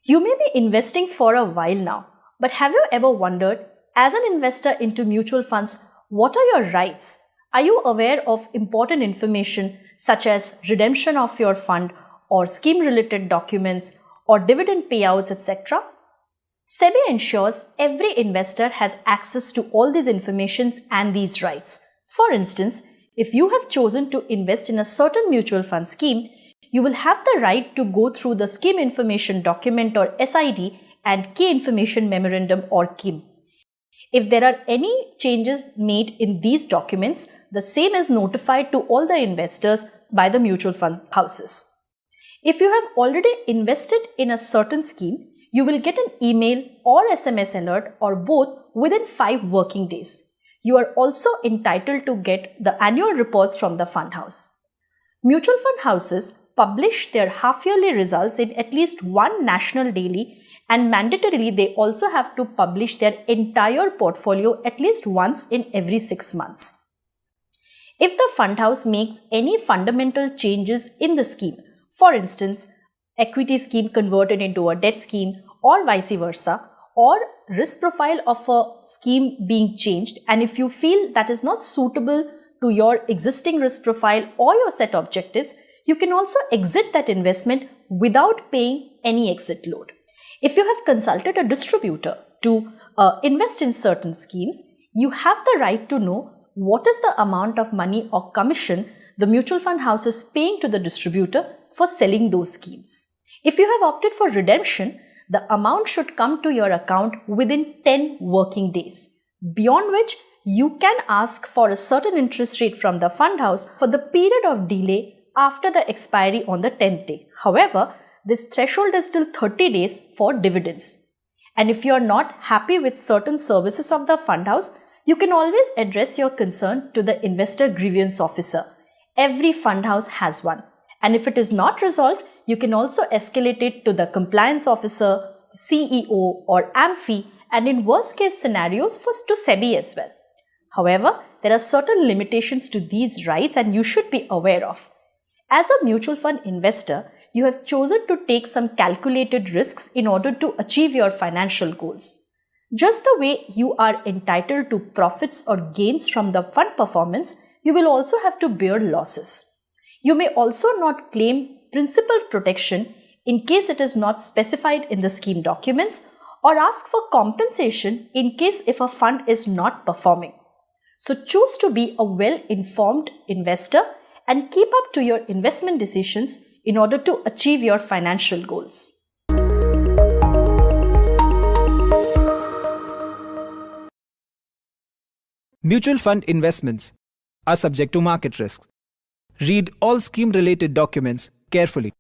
You may be investing for a while now, but have you ever wondered, as an investor into mutual funds, what are your rights? Are you aware of important information such as redemption of your fund or scheme-related documents or dividend payouts, etc.? SEBI ensures every investor has access to all these informations and these rights. For instance, if you have chosen to invest in a certain mutual fund scheme, you will have the right to go through the Scheme Information Document or SID and Key Information Memorandum or KIM. If there are any changes made in these documents, the same is notified to all the investors by the mutual fund houses. If you have already invested in a certain scheme, you will get an email or SMS alert or both within 5 working days. You are also entitled to get the annual reports from the fund house. Mutual fund houses publish their half-yearly results in at least one national daily, and mandatorily they also have to publish their entire portfolio at least once in every 6 months. If the fund house makes any fundamental changes in the scheme, for instance, equity scheme converted into a debt scheme or vice versa, or risk profile of a scheme being changed, and if you feel that is not suitable to your existing risk profile or your set objectives, you can also exit that investment without paying any exit load. If you have consulted a distributor to invest in certain schemes, you have the right to know what is the amount of money or commission the mutual fund house is paying to the distributor for selling those schemes. If you have opted for redemption, the amount should come to your account within 10 working days, beyond which you can ask for a certain interest rate from the fund house for the period of delay after the expiry on the 10th day. However, this threshold is still 30 days for dividends. And if you are not happy with certain services of the fund house, you can always address your concern to the investor grievance officer. Every fund house has one. And if it is not resolved, you can also escalate it to the compliance officer, the CEO or AMFI, and in worst case scenarios to SEBI as well. However, there are certain limitations to these rights and you should be aware of. As a mutual fund investor, you have chosen to take some calculated risks in order to achieve your financial goals. Just the way you are entitled to profits or gains from the fund performance, you will also have to bear losses. You may also not claim principal protection in case it is not specified in the scheme documents, or ask for compensation in case if a fund is not performing. So choose to be a well-informed investor and keep up to your investment decisions in order to achieve your financial goals. Mutual fund investments are subject to market risks. Read all scheme-related documents carefully.